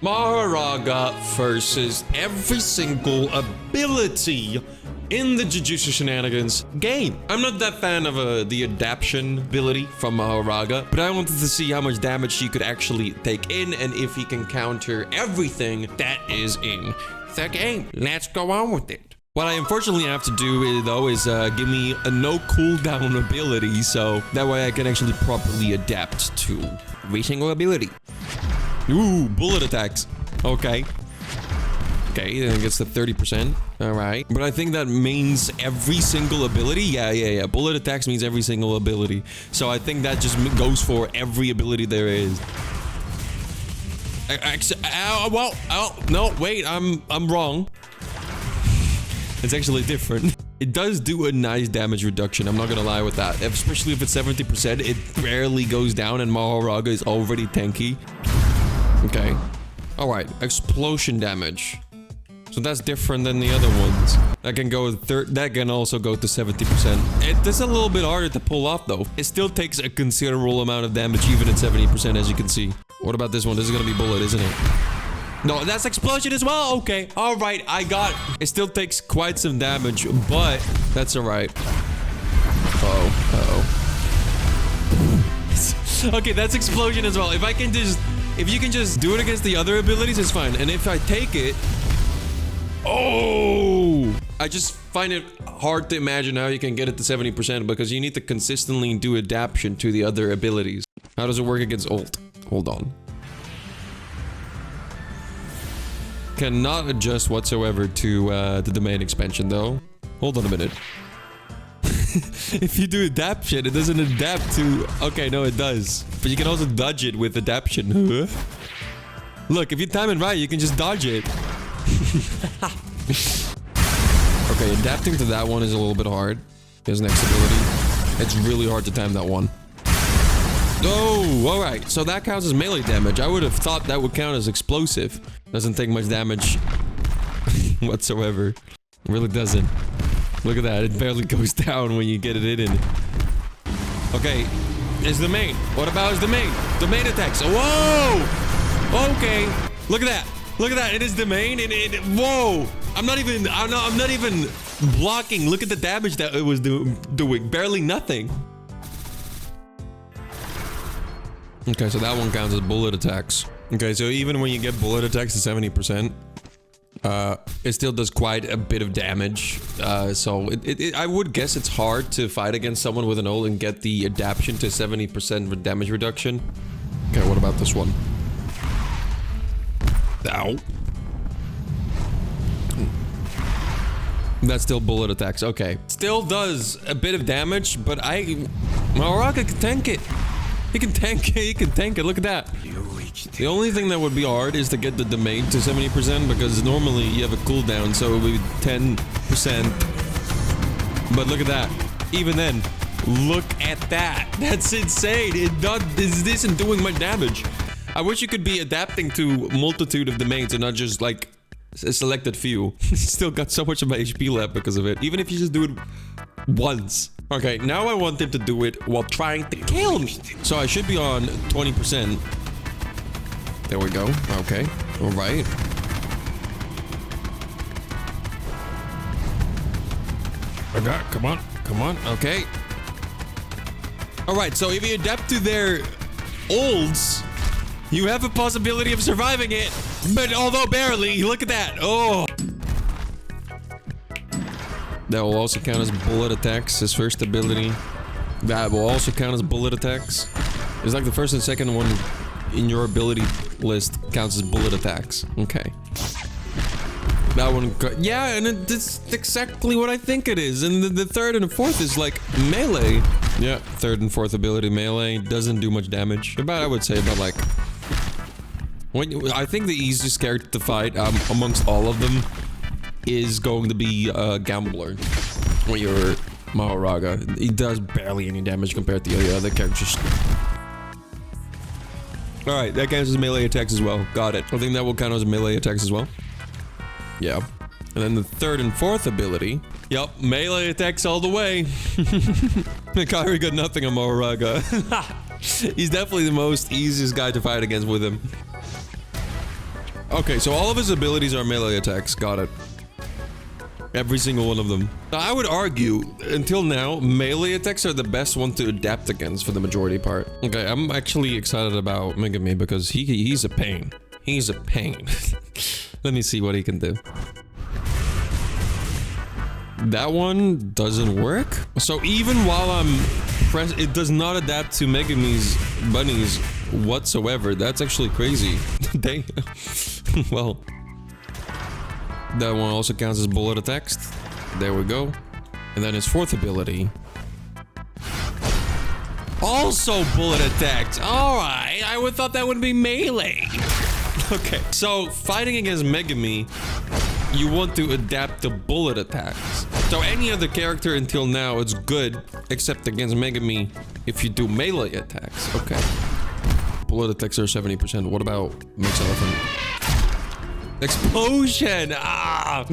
Mahoraga versus every single ability in the Jujutsu Shenanigans game. I'm not that fan of the adaption ability from Mahoraga, but I wanted to see how much damage he could actually take in and if he can counter everything that is in the game. Let's go on with it. What I unfortunately have to do, though, is give me a no cooldown ability, so that way I can actually properly adapt to every single ability. Ooh, bullet attacks. Okay. Okay, then it gets to 30%. All right. But I think that means every single ability. Yeah. Bullet attacks means every single ability. So I think that just goes for every ability there is. No, wait, I'm wrong. It's actually different. It does do a nice damage reduction. I'm not gonna lie with that. Especially if it's 70%, it barely goes down and Mahoraga is already tanky. Okay. All right. Explosion damage. So that's different than the other ones. That can go that can also go to 70%. It is a little bit harder to pull off though. It still takes a considerable amount of damage even at 70%, as you can see. What about this one? This is gonna be bullet, isn't it? No, that's explosion as well. Okay. All right. I got it. It still takes quite some damage, but that's all right. Okay, that's explosion as well. If you can just do it against the other abilities, it's fine. And if I take it... Oh! I just find it hard to imagine how you can get it to 70% because you need to consistently do adaption to the other abilities. How does it work against ult? Hold on. Cannot adjust whatsoever to the main expansion though. Hold on a minute. If you do adaption, it doesn't adapt to... Okay, no, it does. But you can also dodge it with adaption. Look, if you time it right, you can just dodge it. Okay, adapting to that one is a little bit hard. His next ability. It's really hard to time that one. Oh, all right. So that counts as melee damage. I would have thought that would count as explosive. Doesn't take much damage whatsoever. It really doesn't. Look at that. It barely goes down when you get it in. Okay. Is the main. What about is the main? The main attacks. Whoa! Okay. Look at that. Look at that. It is the main. Whoa! I'm not even blocking. Look at the damage that it was doing. Barely nothing. Okay, so that one counts as bullet attacks. Okay, so even when you get bullet attacks to 70%, it still does quite a bit of damage. So I would guess it's hard to fight against someone with an ult and get the adaption to 70% damage reduction. Okay, what about this one? Ow. That's still bullet attacks. Okay. Still does a bit of damage, but Mahoraga can tank it. He can tank it. He can tank it. Look at that. The only thing that would be hard is to get the domain to 70% because normally you have a cooldown, so it would be 10%. But look at that. Even then, look at that. That's insane. It isn't doing much damage. I wish you could be adapting to multitude of domains and not just like a selected few. Still got so much of my HP left because of it. Even if you just do it once. Okay, now I want him to do it while trying to kill me. So I should be on 20%. There we go. Okay. All right. Okay, come on. Come on. Okay. All right, so if you adapt to their ults, you have a possibility of surviving it. But although barely, look at that. Oh. That will also count as bullet attacks, his first ability. That will also count as bullet attacks. It's like the first and second one in your ability list counts as bullet attacks. Okay. That one, yeah, and it's exactly what I think it is. And the third and the fourth is like melee. Yeah, third and fourth ability melee doesn't do much damage. About, I would say about like... I think the easiest character to fight amongst all of them is going to be Gambler when you're Mahoraga. He does barely any damage compared to the other characters. Alright, that counts as melee attacks as well. Got it. I think that will count as melee attacks as well. Yeah. And then the third and fourth ability. Yup, melee attacks all the way. Hakari got nothing on Mahoraga. He's definitely the most easiest guy to fight against with him. Okay, so all of his abilities are melee attacks. Got it. Every single one of them. I would argue, until now, melee attacks are the best one to adapt against for the majority part. Okay, I'm actually excited about Megumi because he's a pain. He's a pain. Let me see what he can do. That one doesn't work. So even while I'm it does not adapt to Megumi's bunnies whatsoever. That's actually crazy. Dang. Well, that one also counts as bullet attacks. There we go. And then his fourth ability. Also bullet attacks. Alright, I would thought that would be melee. Okay, so fighting against Megumi, you want to adapt to bullet attacks. So any other character until now, it's good, except against Megumi if you do melee attacks. Okay. Bullet attacks are 70%. What about Mix Elephant? Explosion! Ah!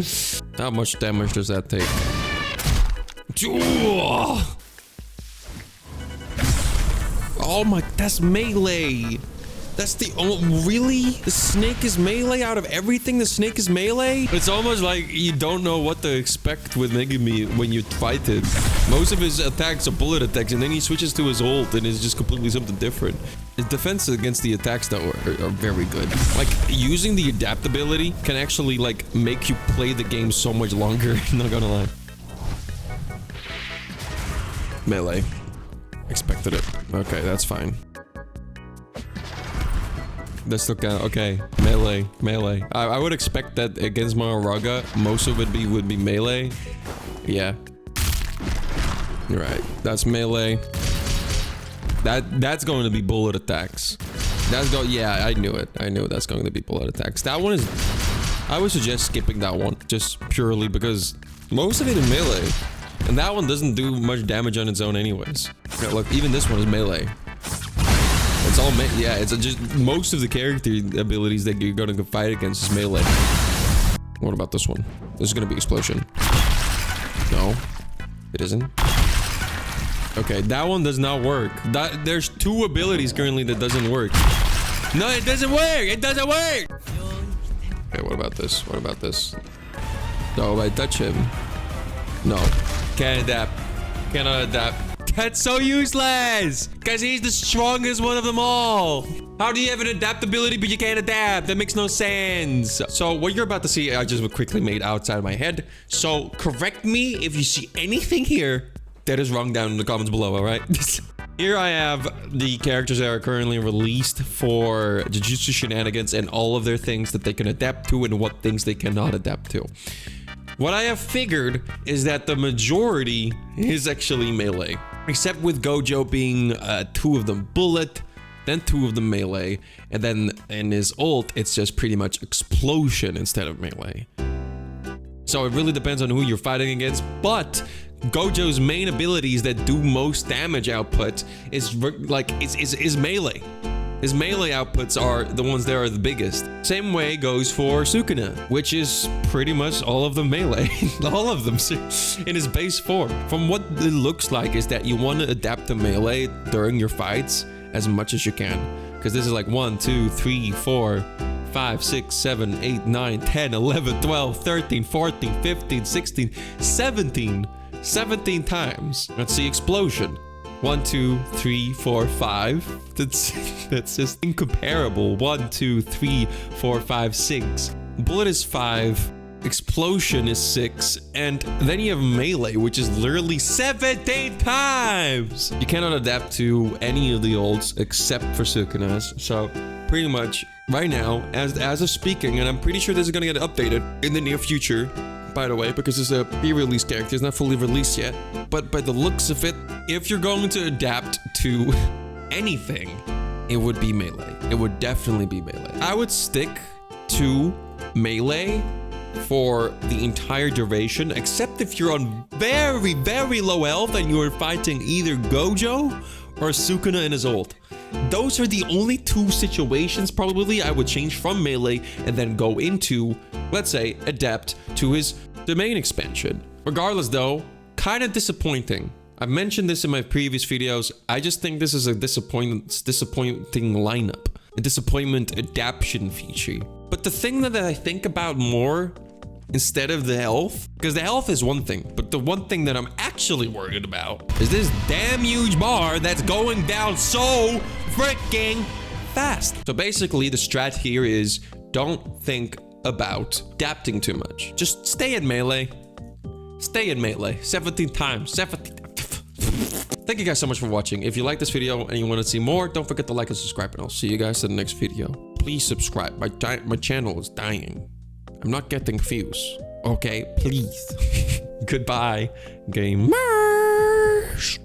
How much damage does that take? Oh my, that's melee. That's the really? The snake is melee out of everything? The snake is melee? It's almost like you don't know what to expect with Megumi when you fight him. Most of his attacks are bullet attacks, and then he switches to his ult and it's just completely something different. His defense against the attacks though are very good. Like using the adaptability can actually like make you play the game so much longer. Not gonna lie. Melee. Expected it. Okay, that's fine. Let's look at, okay, melee. I would expect that against Mahoraga, most of it would be melee. Yeah. You're right. That's melee. That's going to be bullet attacks. Yeah, I knew it. I knew that's going to be bullet attacks. That one is, I would suggest skipping that one just purely because most of it is melee. And that one doesn't do much damage on its own anyways. Yeah, look, even this one is melee. It's all yeah, it's just most of the character abilities that you're gonna fight against is melee. What about this one? This is gonna be explosion. No, it isn't. Okay, that one does not work. There's two abilities currently that doesn't work. No, it doesn't work. It doesn't work. Okay, what about this? What about this? No, I touch him. No, can't adapt. Cannot adapt. That's so useless! Because he's the strongest one of them all! How do you have an adaptability but you can't adapt? That makes no sense! So what you're about to see, I just quickly made outside of my head. So correct me if you see anything here that is wrong down in the comments below, alright? Here I have the characters that are currently released for Jujutsu Shenanigans and all of their things that they can adapt to and what things they cannot adapt to. What I have figured is that the majority is actually melee. Except with Gojo being 2 of them bullet, then 2 of them melee, and then in his ult, it's just pretty much explosion instead of melee. So it really depends on who you're fighting against, but Gojo's main abilities that do most damage output is melee. His melee outputs are the ones that are the biggest. Same way goes for Sukuna, which is pretty much all of them melee. All of them in his base form. From what it looks like is that you want to adapt to melee during your fights as much as you can. Because this is like 1, 2, 3, 4, 5, 6, 7, 8, 9, 10, 11, 12, 13, 14, 15, 16, 17. 17 times. Let's see explosion. 1, 2, 3, 4, 5. That's just incomparable. 1, 2, 3, 4, 5, 6. Bullet is 5. Explosion is 6. And then you have melee, which is literally 17 times. You cannot adapt to any of the ults except for Sukuna's. So pretty much right now, as of speaking, and I'm pretty sure this is gonna get updated in the near future, by the way, because it's a pre-release character, it's not fully released yet. But by the looks of it, if you're going to adapt to anything, it would be melee. It would definitely be melee. I would stick to melee for the entire duration, except if you're on very, very low health and you're fighting either Gojo or Sukuna in his ult. Those are the only 2 situations probably I would change from melee and then go into, let's say, adapt to his domain expansion. Regardless though, kind of disappointing. I've mentioned this in my previous videos. I just think this is a disappointing lineup. A disappointment adaption feature. But the thing that I think about more instead of the health, because the health is one thing, but the one thing that I'm actually worried about is this damn huge bar that's going down so freaking fast. So basically the strat here is don't think about adapting too much. Just stay in melee. Stay in melee 17 times. 17. Thank you guys so much for watching. If you like this video and you want to see more, don't forget to like and subscribe, and I'll see you guys in the next video. Please subscribe. My channel is dying. I'm not getting views. Okay, please. Goodbye, gamers.